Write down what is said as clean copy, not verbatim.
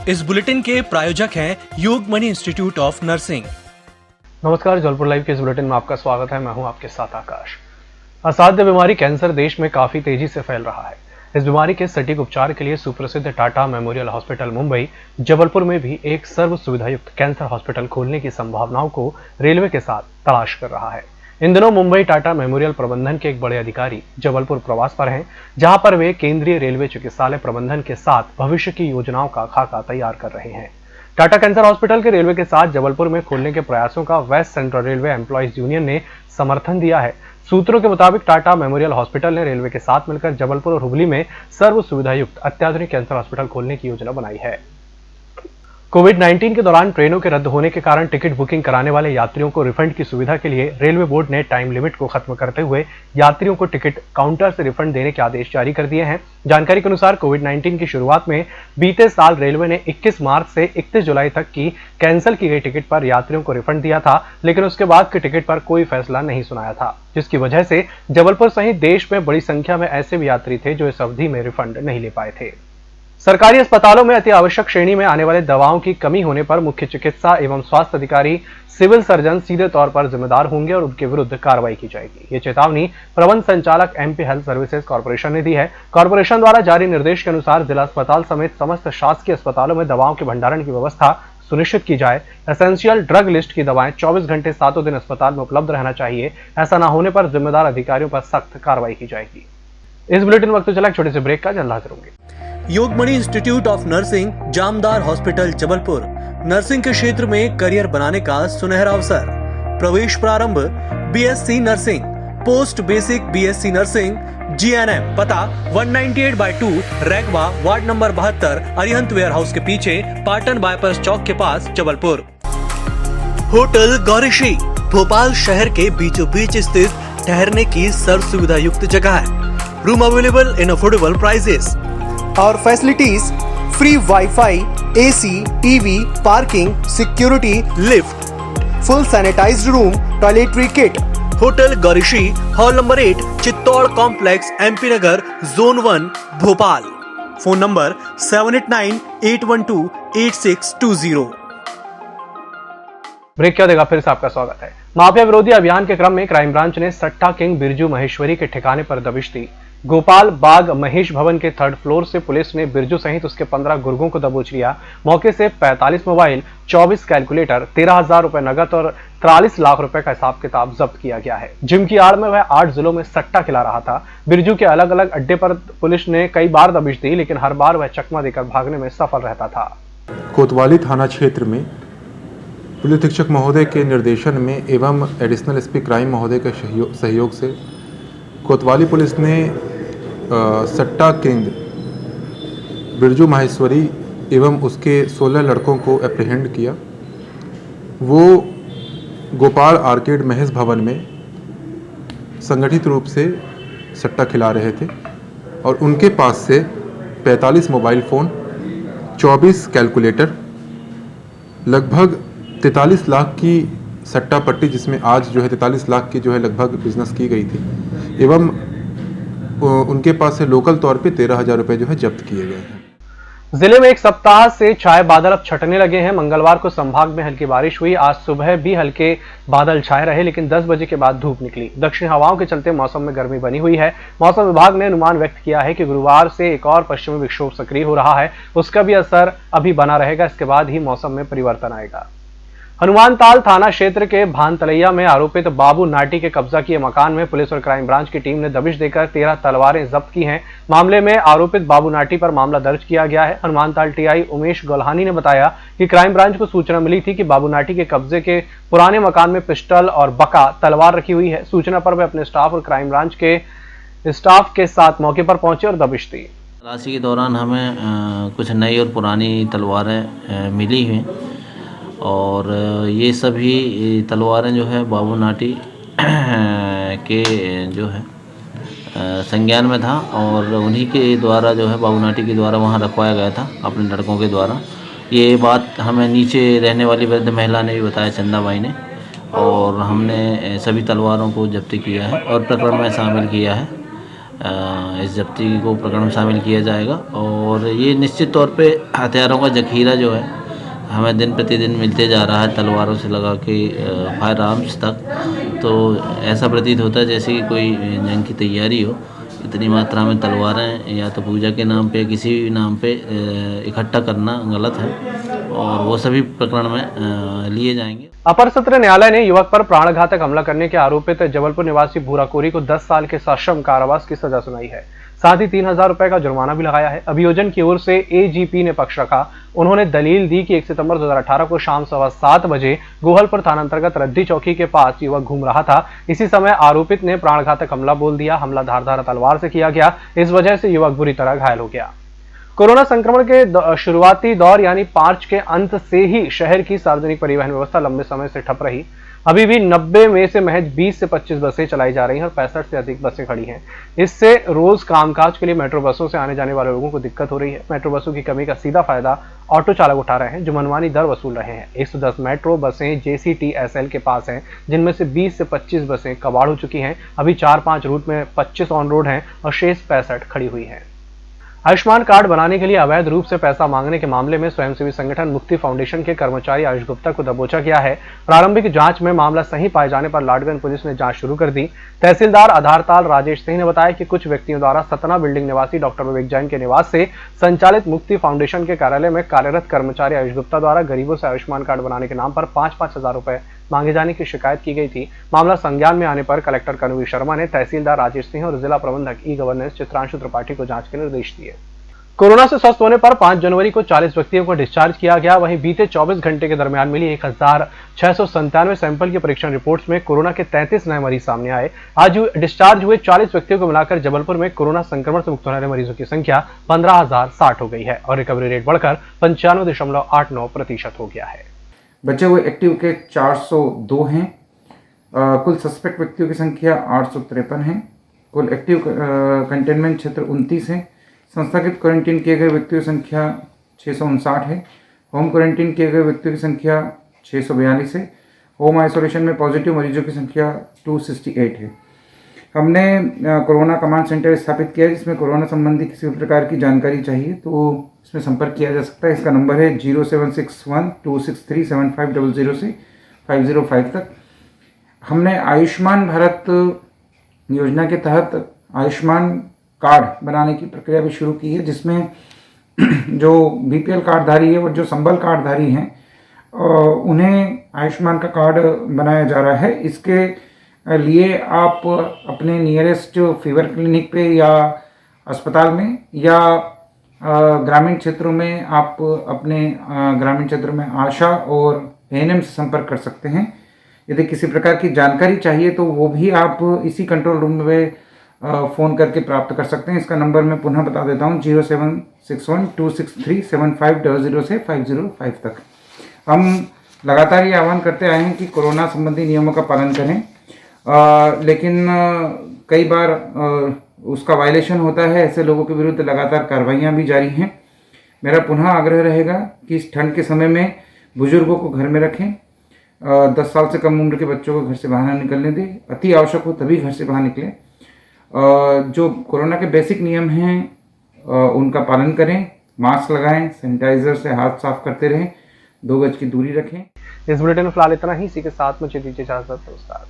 इस बुलेटिन के प्रायोजक हैं योगमणि इंस्टीट्यूट ऑफ नर्सिंग। नमस्कार, जबलपुर लाइव के इस बुलेटिन में आपका स्वागत है। मैं हूं आपके साथ आकाश। असाध्य बीमारी कैंसर देश में काफी तेजी से फैल रहा है। इस बीमारी के सटीक उपचार के लिए सुप्रसिद्ध टाटा मेमोरियल हॉस्पिटल मुंबई जबलपुर में भी एक सर्व सुविधायुक्त कैंसर हॉस्पिटल खोलने की संभावनाओं को रेलवे के साथ तलाश कर रहा है। इन दिनों मुंबई टाटा मेमोरियल प्रबंधन के एक बड़े अधिकारी जबलपुर प्रवास पर हैं, जहां पर वे केंद्रीय रेलवे चिकित्सालय प्रबंधन के साथ भविष्य की योजनाओं का खाका तैयार कर रहे हैं। टाटा कैंसर हॉस्पिटल के रेलवे के साथ जबलपुर में खोलने के प्रयासों का West Central Railway employees union ने समर्थन दिया है। सूत्रों के मुताबिक टाटा मेमोरियल हॉस्पिटल ने रेलवे के साथ मिलकर जबलपुर और हुगली में सर्व सुविधायुक्त अत्याधुनिक कैंसर हॉस्पिटल खोलने की योजना बनाई है। कोविड-19 के दौरान ट्रेनों के रद्द होने के कारण टिकट बुकिंग कराने वाले यात्रियों को रिफंड की सुविधा के लिए रेलवे बोर्ड ने टाइम लिमिट को खत्म करते हुए यात्रियों को टिकट काउंटर से रिफंड देने के आदेश जारी कर दिए हैं। जानकारी के अनुसार कोविड-19 की शुरुआत में बीते साल रेलवे ने 21 मार्च से 31 जुलाई तक की कैंसिल की गई टिकट पर यात्रियों को रिफंड दिया था, लेकिन उसके बाद के टिकट पर कोई फैसला नहीं सुनाया था, जिसकी वजह से जबलपुर सहित देश में बड़ी संख्या में ऐसे भी यात्री थे जो इस अवधि में रिफंड नहीं ले पाए थे। सरकारी अस्पतालों में अति आवश्यक श्रेणी में आने वाले दवाओं की कमी होने पर मुख्य चिकित्सा एवं स्वास्थ्य अधिकारी सिविल सर्जन सीधे तौर पर जिम्मेदार होंगे और उनके विरुद्ध कार्रवाई की जाएगी। ये चेतावनी प्रबंध संचालक एमपी हेल्थ सर्विसेज कॉर्पोरेशन ने दी है। कॉर्पोरेशन द्वारा जारी निर्देश के अनुसार जिला अस्पताल समेत समस्त शासकीय अस्पतालों में दवाओं के भंडारण की व्यवस्था सुनिश्चित की जाए। एसेंशियल ड्रग लिस्ट की दवाएं 24 घंटे 7 दिन अस्पताल में उपलब्ध रहना चाहिए। ऐसा न होने पर जिम्मेदार अधिकारियों पर सख्त कार्रवाई की जाएगी। इस बुलेटिन वक्त चला छोटे से ब्रेक का, जल्द हाजिर होंगे। Yogmani Institute of Nursing, Jamdar hospital Jabalpur. Nursing के क्षेत्र में करियर बनाने का सुनहरा अवसर। प्रवेश प्रारंभ BSc nursing, post basic BSc nursing, GNM. पता 198/2 Raigwa, ward number 72, Arihant warehouse के पीछे, पाटन बाईपास चौक के पास, जबलपुर। होटल गौरीश्री भोपाल शहर के बीचों बीच स्थित ठहरने की सर्व सुविधा युक्त जगह है। Room available in affordable prices. और facilities free WiFi, AC, TV, parking, security, lift, full sanitised room, toiletry kit. Hotel Gaurishri, hall number 8, Chittor complex, MP Nagar, zone 1, Bhopal. Phone number 7898128620। Break क्या देगा, फिर से आपका स्वागत है। माफिया विरोधी अभियान के क्रम में क्राइम ब्रांच ने सट्टा किंग बिरजू महेश्वरी के ठिकाने पर दबिश दी। गोपाल बाग महेश भवन के 3rd फ्लोर से पुलिस ने बिरजू सहित उसके 15 गुर्गों को दबोच लिया। मौके से 45 मोबाइल, 24 कैलकुलेटर, 13,000 रुपए नकद और 43 लाख रुपए का हिसाब किताब जब्त किया गया है। जिम की आड़ में वह 8 जिलों में सट्टा खिला रहा था। बिरजू के अलग अलग अड्डे पर पुलिस ने कई बार दबिश दी, लेकिन हर बार वह चकमा देकर भागने में सफल रहता था। कोतवाली थाना क्षेत्र में पुलिस अधीक्षक महोदय के निर्देशन में एवं एडिशनल एसपी क्राइम महोदय के सहयोग से कोतवाली पुलिस ने सट्टा किंग बिरजू माहेश्वरी एवं उसके 16 लड़कों को एप्रीहेंड किया। वो गोपाल आर्केड महेश भवन में संगठित रूप से सट्टा खिला रहे थे और उनके पास से 45 मोबाइल फ़ोन, 24 कैलकुलेटर, लगभग 43 लाख की सट्टा पट्टी, जिसमें आज जो है 43 लाख की जो है लगभग बिजनेस की गई थी, एवं उनके पास से लोकल तौर पे 13,000 रुपए जो है जब्त किए गए हैं। जिले में एक सप्ताह से छाए बादल अब छटने लगे हैं। मंगलवार को संभाग में हल्की बारिश हुई। आज सुबह भी हल्के बादल छाए रहे, लेकिन 10 बजे के बाद धूप निकली। दक्षिणी हवाओं के चलते मौसम में गर्मी बनी हुई है। मौसम विभाग ने अनुमान व्यक्त किया है कि गुरुवार से एक और पश्चिमी विक्षोभ सक्रिय हो रहा है, उसका भी असर अभी बना रहेगा। इसके बाद ही मौसम में परिवर्तन आएगा। हनुमानताल थाना क्षेत्र के भानतलैया में आरोपित बाबू नाटी के कब्जा किए मकान में पुलिस और क्राइम ब्रांच की टीम ने दबिश देकर 13 तलवारें जब्त की हैं। मामले में आरोपित बाबू नाटी पर मामला दर्ज किया गया है। हनुमानताल टीआई उमेश गोल्हानी ने बताया कि क्राइम ब्रांच को सूचना मिली थी कि बाबू नाटी के कब्जे के पुराने मकान में पिस्टल और बका तलवार रखी हुई है। सूचना पर वे अपने स्टाफ और क्राइम ब्रांच के स्टाफ के साथ मौके पर पहुंचे और दबिश दी। तलाशी के दौरान हमें कुछ नई और पुरानी तलवारें मिली हुई और ये सभी तलवारें जो है बाबू नाटी के जो है संज्ञान में था और उन्हीं के द्वारा जो है बाबू नाटी के द्वारा वहाँ रखवाया गया था अपने लड़कों के द्वारा। ये बात हमें नीचे रहने वाली वृद्ध महिला ने भी बताया, चंदाबाई ने, और हमने सभी तलवारों को जब्त किया है और प्रकरण में शामिल किया है। इस जब्ती को प्रकरण में शामिल किया जाएगा। और ये निश्चित तौर पे हथियारों का जखीरा जो है हमें दिन प्रतिदिन मिलते जा रहा है, तलवारों से लगा के फायर आर्म्स तक। तो ऐसा प्रतीत होता है जैसे कि कोई जंग की तैयारी हो। इतनी मात्रा में तलवारें या तो पूजा के नाम पे किसी भी नाम पे इकट्ठा करना गलत है और वो सभी प्रकरण में लिए जाएंगे। अपर सत्र न्यायालय ने युवक पर प्राणघातक हमला करने के आरोपित जबलपुर निवासी भूरा कोरी को 10 साल के सश्रम कारावास की सजा सुनाई है। साथ ही 3000 रुपए का जुर्माना भी लगाया है। अभियोजन की ओर से एजीपी ने पक्ष रखा। उन्होंने दलील दी कि 1 सितंबर 2018 को शाम 7:15 बजे गोहलपुर थाना अंतर्गत रद्दी चौकी के पास युवक घूम रहा था। इसी समय आरोपित ने प्राणघातक हमला बोल दिया। हमला धारदार तलवार से किया गया। इस वजह से युवक बुरी तरह घायल हो गया। कोरोना संक्रमण के शुरुआती दौर यानी मार्च के अंत से ही शहर की सार्वजनिक परिवहन व्यवस्था लंबे समय से ठप रही। अभी भी 90 में से महज 20 से 25 बसें चलाई जा रही हैं और 65 से अधिक बसें खड़ी हैं। इससे रोज कामकाज के लिए मेट्रो बसों से आने जाने वाले लोगों को दिक्कत हो रही है। मेट्रो बसों की कमी का सीधा फायदा ऑटो चालक उठा रहे हैं, जो मनमानी दर वसूल रहे हैं। 110 मेट्रो बसें JCTSL के पास हैं, जिनमें से 20 से 25 बसें कबाड़ हो चुकी हैं। अभी 4-5 रूट में 25 ऑन रोड हैं और शेष 65 खड़ी हुई हैं। आयुष्मान कार्ड बनाने के लिए अवैध रूप से पैसा मांगने के मामले में स्वयंसेवी संगठन मुक्ति फाउंडेशन के कर्मचारी आयुष गुप्ता को दबोचा गया है। प्रारंभिक जांच में मामला सही पाए जाने पर लाडगंज पुलिस ने जांच शुरू कर दी। तहसीलदार आधारताल राजेश सिंह ने बताया कि कुछ व्यक्तियों द्वारा सतना बिल्डिंग निवासी डॉक्टर विवेक जैन के निवास से संचालित मुक्ति फाउंडेशन के कार्यालय में कार्यरत कर्मचारी आयुष गुप्ता द्वारा गरीबों से आयुष्मान कार्ड बनाने के नाम पर 5-5 हजार रुपए मांगे जाने की शिकायत की गई थी। मामला संज्ञान में आने पर कलेक्टर कन्वी शर्मा ने तहसीलदार राजेश सिंह और जिला प्रबंधक ई-गवर्नेंस चित्रांशु त्रिपाठी को जांच के निर्देश दिए। कोरोना से स्वस्थ होने पर 5 जनवरी को 40 व्यक्तियों को डिस्चार्ज किया गया। वहीं बीते 24 घंटे के दरमियान मिली 1697 सैंपल की परीक्षण रिपोर्ट्स में कोरोना के 33 नए मरीज सामने आए। आज डिस्चार्ज हुए 40 व्यक्तियों को मिलाकर जबलपुर में कोरोना संक्रमण से मुक्त होने वाले मरीजों की संख्या 15,060 हो गई है और रिकवरी रेट बढ़कर 95.89% हो गया है। बचे हुए एक्टिव के 402 हैं। कुल सस्पेक्ट व्यक्तियों की संख्या 853 है। कुल एक्टिव कंटेनमेंट क्षेत्र 29 है। संस्थागत क्वारंटीन किए गए व्यक्तियों की संख्या 659 है। होम क्वारंटीन किए गए व्यक्तियों की संख्या 642 है। होम आइसोलेशन में पॉजिटिव मरीजों की संख्या 268 है। हमने कोरोना कमांड सेंटर स्थापित किया है, जिसमें कोरोना संबंधी किसी भी प्रकार की जानकारी चाहिए तो इसमें संपर्क किया जा सकता है। इसका नंबर है 0761-263-7500 से 505 तक। हमने आयुष्मान भारत योजना के तहत आयुष्मान कार्ड बनाने की प्रक्रिया भी शुरू की है, जिसमें जो BPL कार्डधारी है और जो संबल कार्डधारी हैं उन्हें आयुष्मान का कार्ड बनाया जा रहा है। इसके लिए आप अपने नियरेस्ट फीवर क्लिनिक पे या अस्पताल में या ग्रामीण क्षेत्रों में आप अपने ग्रामीण क्षेत्रों में आशा और ANM से संपर्क कर सकते हैं। यदि किसी प्रकार की जानकारी चाहिए तो वो भी आप इसी कंट्रोल रूम में फ़ोन करके प्राप्त कर सकते हैं। इसका नंबर मैं पुनः बता देता हूँ 0761-263-7500 से 505 तक। हम लगातार ये आह्वान करते आए हैं कि कोरोना संबंधी नियमों का पालन करें, लेकिन कई बार उसका वायलेशन होता है। ऐसे लोगों के विरुद्ध लगातार कार्रवाइयाँ भी जारी हैं। मेरा पुनः आग्रह रहेगा कि इस ठंड के समय में बुजुर्गों को घर में रखें। 10 साल से कम उम्र के बच्चों को घर से बाहर न निकलने दें। अति आवश्यक हो तभी घर से बाहर निकलें। जो कोरोना के बेसिक नियम हैं उनका पालन करें। मास्क लगाएं, सैनिटाइजर से हाथ साफ करते रहें, 2 गज की दूरी रखें। इस बुलेटिन में फिलहाल इतना ही। इसी के साथ मुझे दीजिए इजाजत। नमस्कार।